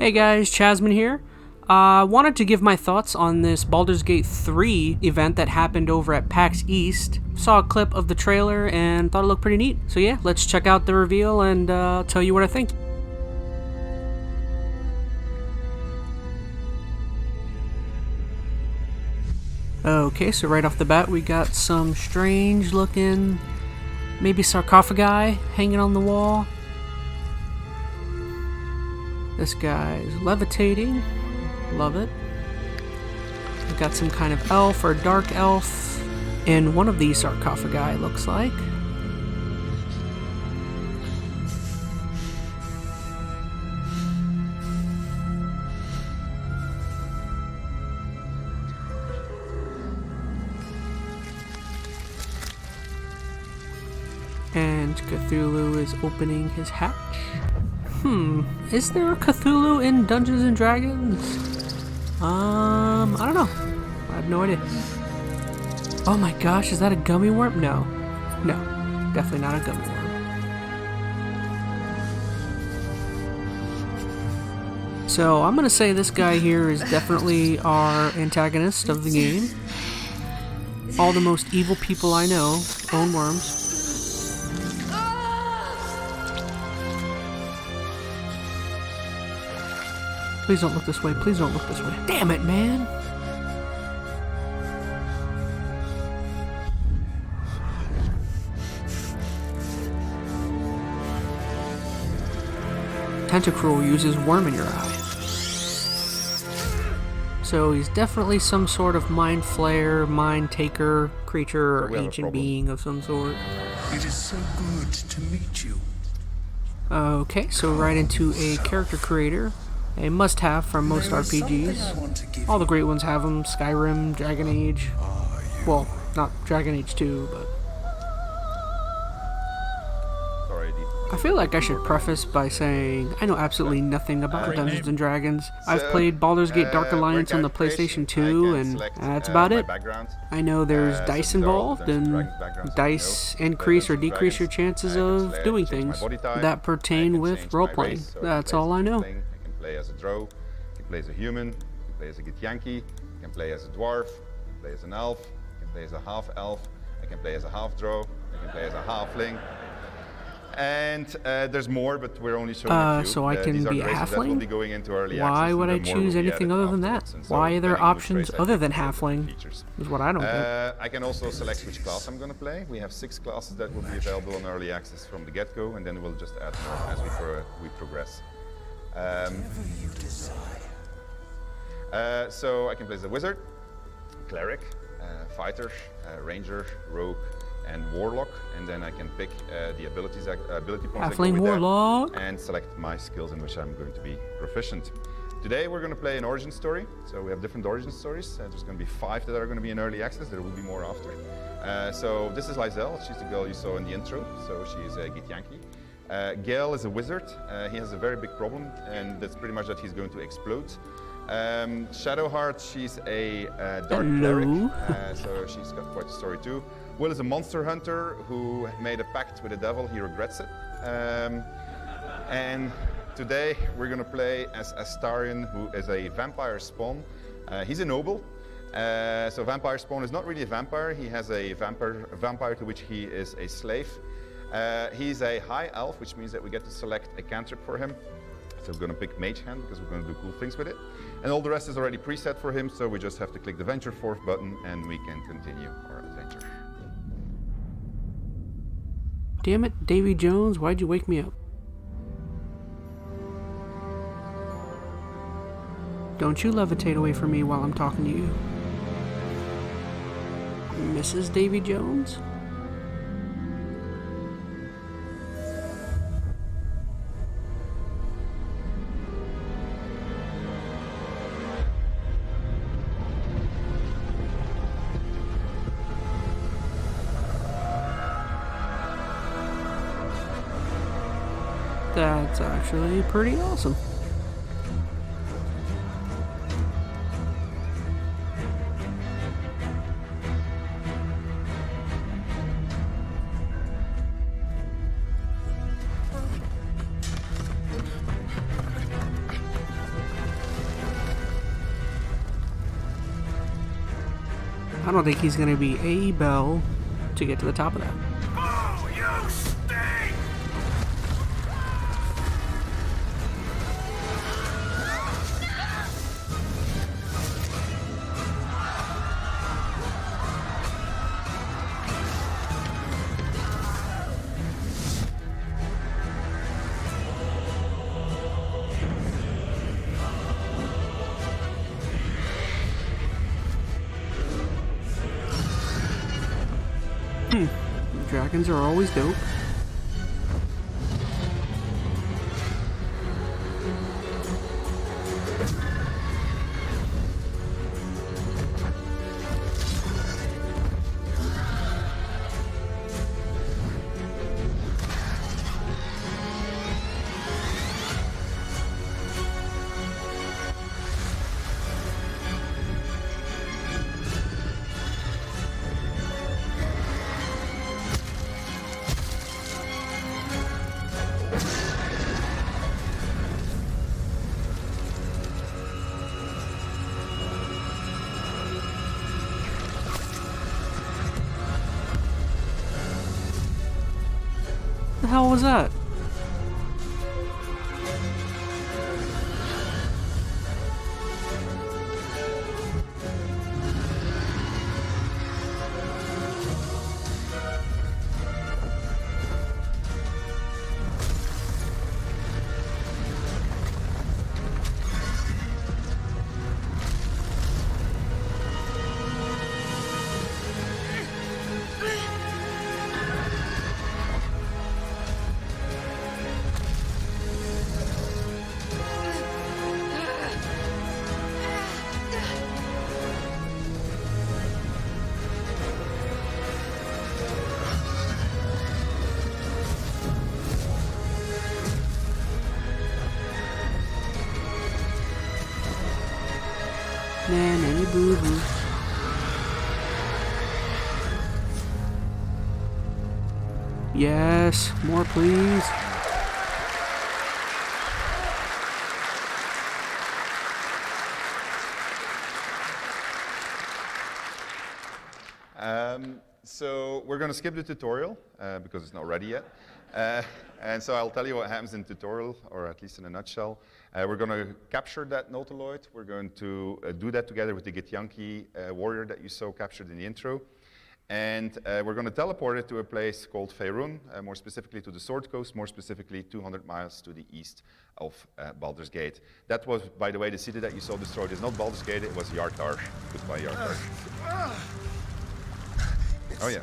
Hey guys, Chazman here. Wanted to give my thoughts on this Baldurs Gate 3 event that happened over at Pax East. Saw a clip of the trailer and thought it looked pretty neat. So yeah, let's check out the reveal and tell you what I think. Okay, so right off the bat we got some strange looking, maybe sarcophagi hanging on the wall. This guy's levitating. Love it. We got some kind of elf or dark elf in one of these sarcophagi, looks like. And Cthulhu is opening his hatch. Is there a Cthulhu in Dungeons and Dragons? I don't know. I have no idea. Oh my gosh, is that a gummy worm? No. No, definitely not a gummy worm. So I'm gonna say this guy here is definitely our antagonist of the game. All the most evil people I know own worms. Please don't look this way. Please don't look this way. Damn it, man! Tentacruel uses worm in your eye. So he's definitely some sort of mind flayer, mind taker, creature, or ancient being of some sort. It is so good to meet you. Okay, so right into a character creator. A must-have from most RPGs. All the great ones have them. Skyrim, Dragon Age. Well, not Dragon Age 2, but... I feel like I should preface by saying I know absolutely nothing about Dungeons & Dragons. I've played Baldurs Gate Dark Alliance on the PlayStation 2, and that's about it. I know there's dice involved, and dice increase or decrease your chances of doing things that pertain with role-playing. That's all I know. Play as a drow, you can play as a human, you can play as a Githyanki, you can play as a dwarf, you can play as an elf, you can play as a half-elf, I can play as a half-drow, I can play as a halfling. And there's more, but we're only showing a few. So I can be a halfling? Be going into early Why would I choose anything other than that? Why are there options other than halfling? Is what I don't get. I can also select which class I'm going to play. We have 6 classes that will be available on early access from the get-go, and then we'll just add more as we progress. So I can play as a wizard, cleric, fighter, ranger, rogue, and warlock, and then I can pick the ability points Halfling warlock, and select my skills in which I'm going to be proficient. Today we're going to play an origin story. So we have different origin stories. There's going to be 5 that are going to be in early access. There will be more after. So this is Lizelle. She's the girl you saw in the intro. So she's a Githyanki. Gale is a wizard. He has a very big problem, and that's pretty much that he's going to explode. Shadowheart, she's a dark cleric, so she's got quite a story too. Will is a monster hunter who made a pact with the devil. He regrets it. And today we're going to play as Astarion, who is a vampire spawn. He's a noble. So vampire spawn is not really a vampire. He has a vampire to which he is a slave. He's a high elf, which means that we get to select a cantrip for him. So we're going to pick Mage Hand because we're going to do cool things with it. And all the rest is already preset for him, so we just have to click the Venture Forth button and we can continue our adventure. Damn it, Davy Jones, why'd you wake me up? Don't you levitate away from me while I'm talking to you. Mrs. Davy Jones? That's actually pretty awesome. I don't think he's going to be able to get to the top of that. Oh, you stink! Dragons are always dope. What the hell was that? Nanny boo boo. Yes, more please. So we're going to skip the tutorial because it's not ready yet. And so I'll tell you what happens in tutorial, or at least in a nutshell. We're going to capture that Nautiloid. We're going to do that together with the Githyanki warrior that you saw captured in the intro. And we're going to teleport it to a place called Faerun, more specifically to the Sword Coast, more specifically 200 miles to the east of Baldurs Gate. That was, by the way, the city that you saw destroyed. It's not Baldurs Gate, it was Yartar. Goodbye, Yartar. Oh yeah.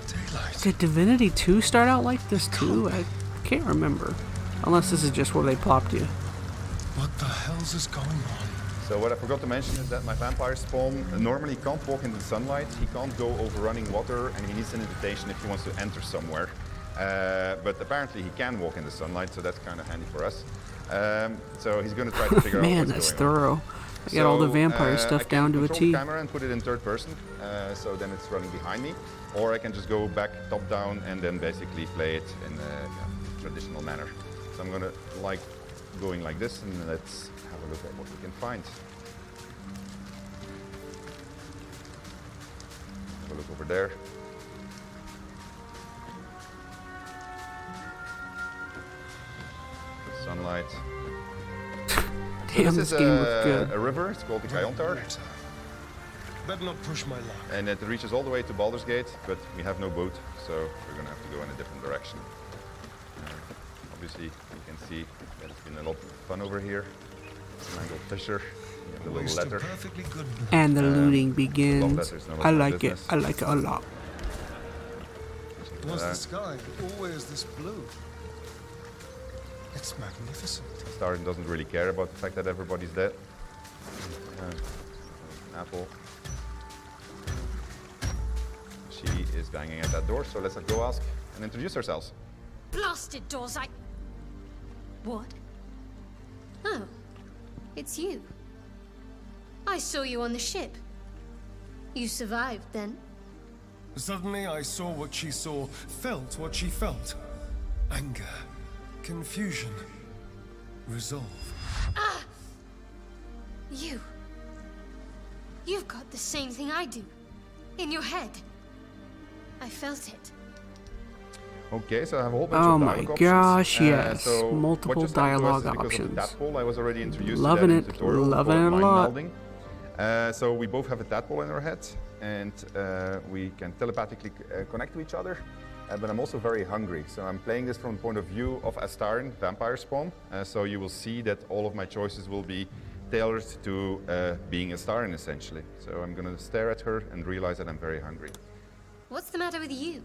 Daylight. Did Divinity 2 start out like this too? I can't remember. Unless this is just where they plopped you. What the hell's is going on? So what I forgot to mention is that my vampire spawn normally can't walk in the sunlight. He can't go over running water, and he needs an invitation if he wants to enter somewhere. But apparently he can walk in the sunlight, so that's kind of handy for us. So he's going to try to figure out what's going on. Man, that's thorough. I got all the vampire stuff down to a I can control T. the camera and put it in third person, so then it's running behind me. Or I can just go back top down and then basically play it in a traditional manner. So I'm going to like going like this, and let's have a look at what we can find. Have a look over there. The sunlight. Damn, So this this game is looks good. a river. It's called the Kayontar, Better not push my luck. and it reaches all the way to Baldur's Gate, but we have no boat, so we're going to have to go in a different direction. Obviously, you can see that it's been a lot of fun over here. Mangled Fisher, you have the little Waste a letter. perfectly good. And the looting Love begins. letters, no I one's like it. business. I like it a lot. Was the sky always this blue? It's magnificent. Star doesn't really care about the fact that everybody's dead. Apple. She is banging at that door, so let's go ask and introduce ourselves. Blasted doors, What? Oh, it's you. I saw you on the ship. You survived, then? Suddenly I saw what she saw, felt what she felt. Anger, confusion, resolve. You. You've got the same thing I do. In your head. I felt it. Okay, so I have a whole bunch Oh of my dialogue gosh, options. yes. So Multiple what just happened to us dialogue is because options. of the tadpole, I was already introduced Loving to that in it, the tutorial loving called it a mind lot. melding. So we both have a tadpole in our head, and we can telepathically connect to each other. But I'm also very hungry, so I'm playing this from the point of view of Astarion, vampire spawn. So you will see that all of my choices will be tailored to being Astarion, essentially. So I'm going to stare at her and realize that I'm very hungry. What's the matter with you?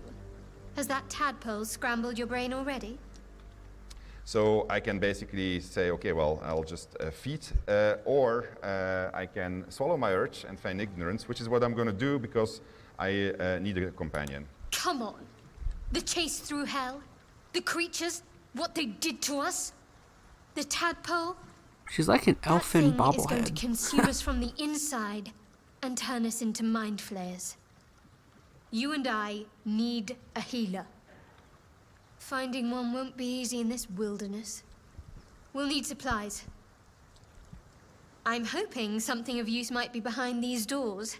Has that tadpole scrambled your brain already? So I can basically say, okay, well, I'll just feed, or I can swallow my urge and feign ignorance, which is what I'm going to do because I need a companion. Come on. The chase through hell? The creatures? What they did to us? The tadpole? She's like an elfin That thing is going to bobblehead. consume us from the inside and turn us into mind flayers. You and I need a healer. Finding one won't be easy in this wilderness. We'll need supplies. I'm hoping something of use might be behind these doors.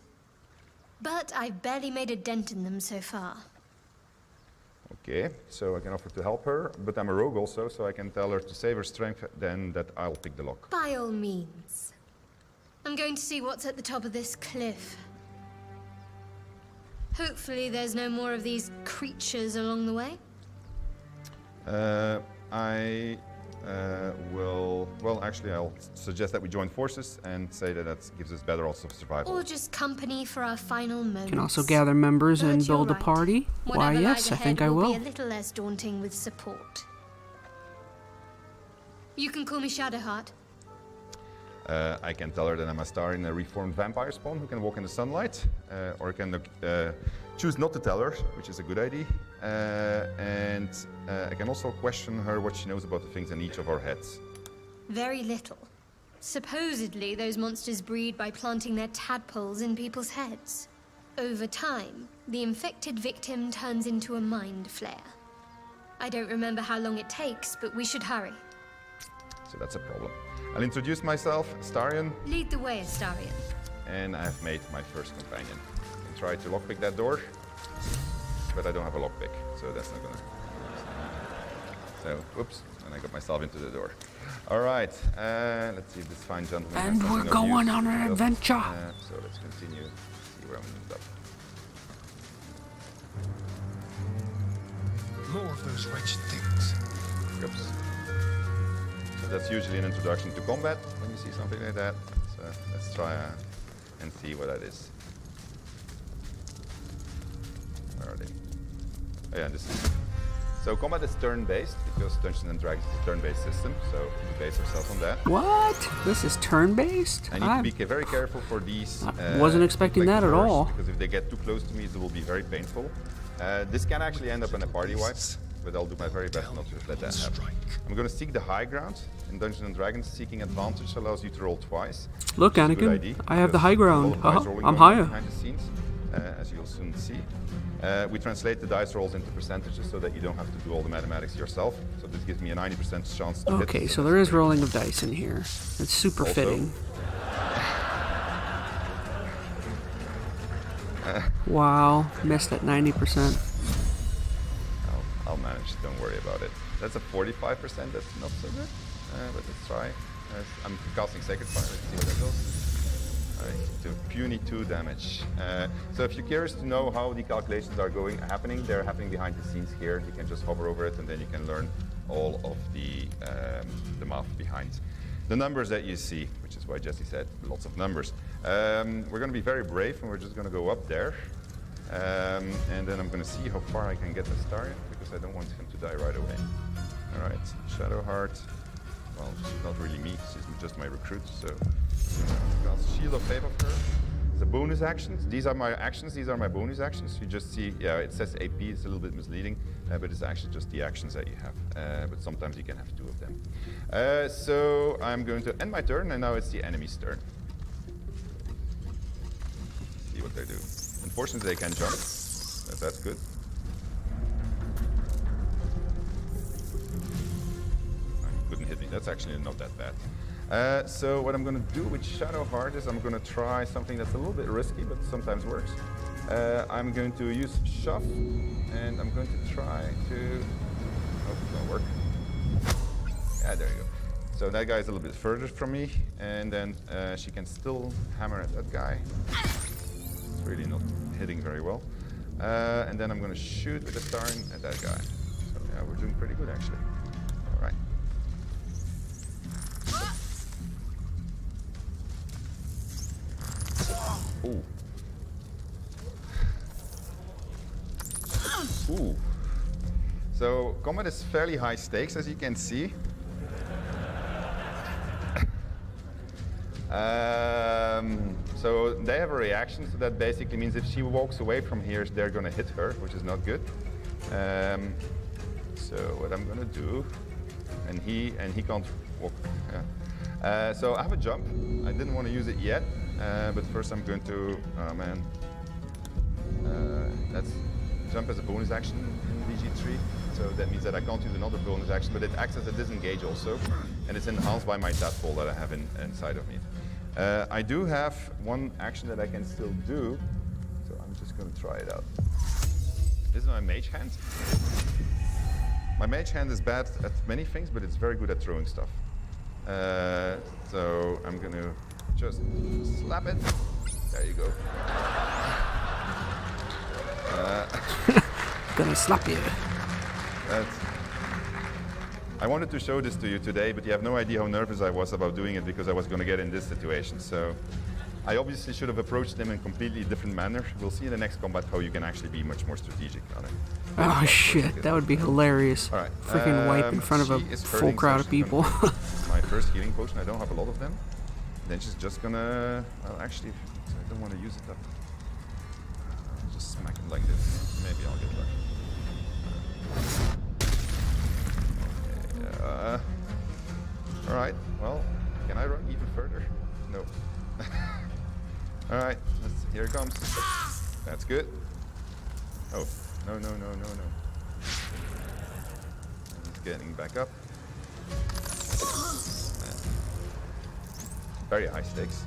But I've barely made a dent in them so far. Okay, so I can offer to help her, but I'm a rogue also, so I can tell her to save her strength, then that I'll pick the lock. By all means. I'm going to see what's at the top of this cliff. Hopefully there's no more of these creatures along the way. I will, well, actually I'll suggest that we join forces and say that that gives us better odds of survival. Or just company for our final moments. Can also gather members and But you're build a right. party. Why, Whatever lies yes, I ahead think I will. Be a little less daunting with support. You can call me Shadowheart. I can tell her that I'm a star in a reformed vampire spawn who can walk in the sunlight, or I can choose not to tell her, which is a good idea. And I can also question her what she knows about the things in each of our heads. Very little. Supposedly, those monsters breed by planting their tadpoles in people's heads. Over time, the infected victim turns into a mind flayer. I don't remember how long it takes, but we should hurry. So that's a problem. I'll introduce myself, Astarion, Lead the way, Astarion. and I've made my first companion. I can try to lockpick that door, but I don't have a lockpick, so that's not gonna... So, whoops, and I got myself into the door. All right, let's see if this fine gentleman has And something we're of going use. on an Yes. adventure. So let's continue, see where I'm ended up. More of those wretched things. Oops. So that's usually an introduction to combat when you see something like that. So let's try and see what that is. Where are they? Oh yeah, this is... So combat is turn-based because Dungeons and Dragons is a turn-based system, so we base ourselves on that. What? This is turn-based? I need to be very careful for these. Wasn't expecting that at all. Because if they get too close to me, it will be very painful. This can actually end up in a party wipe, but I'll do my very best not to let that happen. I'm going to seek the high ground. In Dungeons and Dragons, seeking advantage allows you to roll twice. Look, which is a good Anakin, idea, I have the because high ground. a lot of dice Uh-huh, rolling I'm going on higher. behind the scenes, as you'll soon see. We translate the dice rolls into percentages so that you don't have to do all the mathematics yourself. So this gives me a 90% chance to hit. Okay, so there is rolling of dice in here. It's super Also- fitting. Wow, missed at 90%. I'll manage, don't worry about it. That's a 45%, that's not so good. But let's try. I'm casting Sacred Fire, let's see what that does. Alright, to puny 2 damage. So if you're curious to know how the calculations are happening, they're happening behind the scenes here. You can just hover over it and then you can learn all of the math behind the numbers that you see, which is why Jesse said lots of numbers. We're going to be very brave and we're just going to go up there. And then I'm going to see how far I can get the Astarion, because I don't want him to die right away. Alright, Shadowheart. Well, she's not really me, she's just my recruit, so I'm going to cast Shield of Faith of her. The bonus actions, these are my actions, these are my bonus actions. You just see, yeah, it says AP, it's a little bit misleading, but it's actually just the actions that you have. But sometimes you can have 2 of them. So I'm going to end my turn, and now it's the enemy's turn. See what they do. Unfortunately, they can jump, but that's good. Couldn't hit me. That's actually not that bad. So what I'm going to do with Shadowheart is I'm going to try something that's a little bit risky, but sometimes works. I'm going to use Shove, and I'm going to try to... Oh, it won't work. Yeah, there you go. So that guy is a little bit further from me, and then she can still hammer at that guy. It's really not hitting very well. And then I'm going to shoot with the Starn at that guy. So yeah, we're doing pretty good actually. All right. Ooh. Ooh. So combat is fairly high stakes, as you can see. So they have a reaction, so that basically means if she walks away from here, they're going to hit her, which is not good. So what I'm going to do, and he can't walk. Yeah. So I have a jump. I didn't want to use it yet, but first I'm going to. Oh man, that's jump as a bonus action in VG3. So that means that I can't use another bonus action, but it acts as a disengage also, and it's enhanced by my tadpole that I have inside of me. I do have one action that I can still do, so I'm just going to try it out. This is my mage hand. My mage hand is bad at many things, but it's very good at throwing stuff. So I'm going to just slap it. There you go. Gonna slap you. I wanted to show this to you today, but you have no idea how nervous I was about doing it because I was going to get in this situation. So I obviously should have approached him in a completely different manner. We'll see in the next combat how you can actually be much more strategic on it. Oh shit, that would be hilarious. All right. Freaking wipe in front of a full crowd of people. My first healing potion, I don't have a lot of them. Then she's just gonna, well actually, I don't want to use it up. I'll just smack him like this. Maybe I'll get lucky. All right, well, can I run even further? No. All right, here it comes. That's good. Oh, no. He's getting back up. Very high stakes.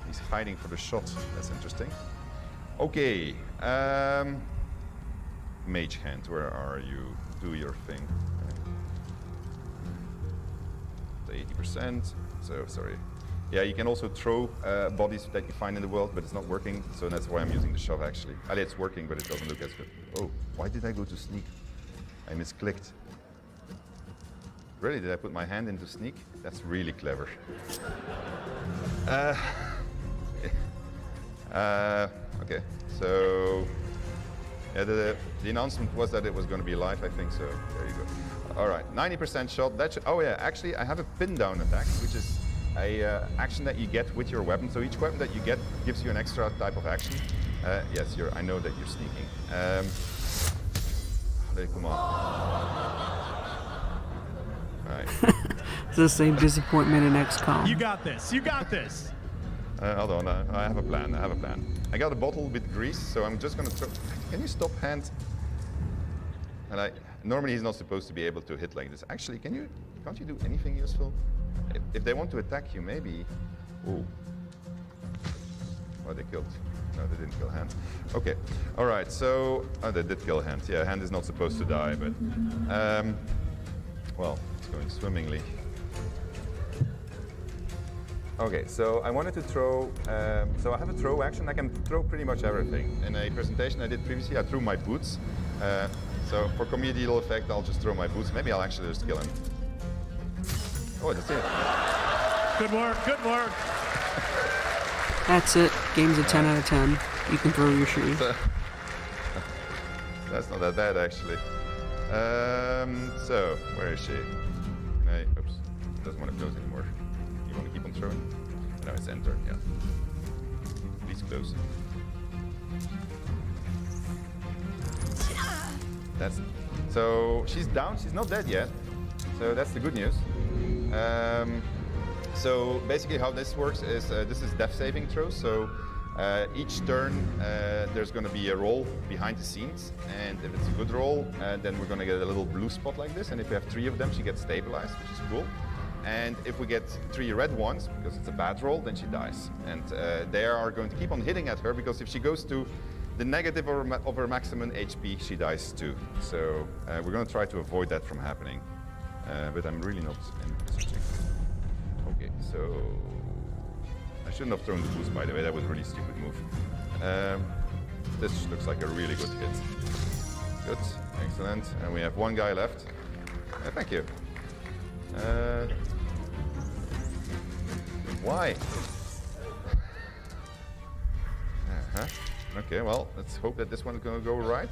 He's hiding for the shot. That's interesting. Okay. Mage hand, where are you? Do your thing. 80%. So sorry. Yeah, you can also throw bodies that you find in the world, but it's not working. So that's why I'm using the shove actually. It's working, but it doesn't look as good. Oh, why did I go to sneak? I misclicked. Really? Did I put my hand into sneak? That's really clever. Okay, so yeah, the announcement was that it was going to be live, I think, so there you go. All right, 90% shot. That oh yeah, actually I have a pin down attack, which is a action that you get with your weapon. So each weapon that you get gives you an extra type of action. Yes, I know that you're sneaking. Come on. All right. It's the same disappointment in XCOM. You got this. You got this. Hold on, I have a plan. I got a bottle with grease, so I'm just gonna throw. Can you stop hand? And normally he's not supposed to be able to hit like this. Actually, can't you do anything useful? If they want to attack you, maybe. Ooh. Oh, they killed. No, they didn't kill hand. Okay. All right. So they did kill hand. Yeah, hand is not supposed to die, but well, it's going swimmingly. Okay, so I wanted to throw, so I have a throw action. I can throw pretty much everything. In a presentation I did previously, I threw my boots. So for comedial effect, I'll just throw my boots. Maybe I'll actually just kill him. Oh, that's it. Good work, good work. That's it. Game's a 10 out of 10. You can throw your shoes. That's not that bad, actually. So, where is she? Oops, doesn't want to close anymore. You want to keep on throwing? No, it's enter, yeah. Please close. So she's down, she's not dead yet. So that's the good news. So basically how this works is, this is death saving throws. So each turn there's going to be a roll behind the scenes, and if it's a good roll, then we're going to get a little blue spot like this, and if we have 3 of them, she gets stabilized, which is cool. And if we get 3 red ones, because it's a bad roll, then she dies. And they are going to keep on hitting at her, because if she goes to the negative of her maximum HP, she dies too. So we're going to try to avoid that from happening. But I'm really not switching. Okay, so I shouldn't have thrown the boost, by the way. That was a really stupid move. This looks like a really good hit. Good, excellent. And we have 1 guy left. Thank you. Why? Okay, well, let's hope that this one's gonna go right.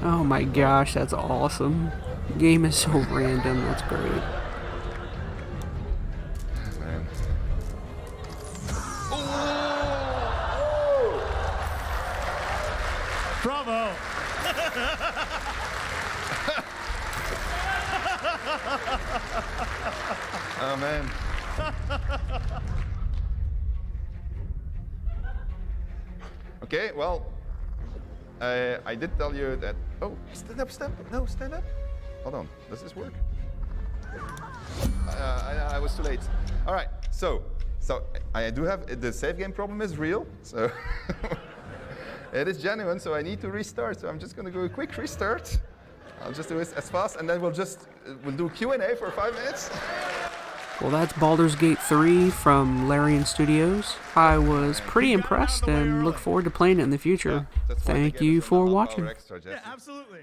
Oh my gosh, that's awesome. The game is so random, that's great. Man. Bravo. Oh man. Okay, well, I did tell you that. Oh, stand up, stand up. No, stand up. Hold on, does this work? I was too late. All right, so I do have, the save game problem is real, so it is genuine, so I need to restart. So I'm just gonna go a quick restart. I'll just do it as fast, and then we'll do Q&A for 5 minutes. Well, that's Baldurs Gate 3 from Larian Studios. I was pretty impressed and look forward to playing it in the future. Thank you for watching. Yeah, absolutely.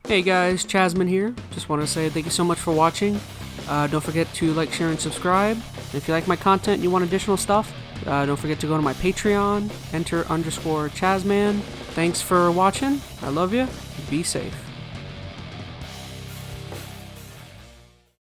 Hey guys, Chazman here. Just want to say thank you so much for watching. Don't forget to like, share, and subscribe. If you like my content and you want additional stuff, don't forget to go to my Patreon, enter _Chazman. Thanks for watching. I love you. Be safe.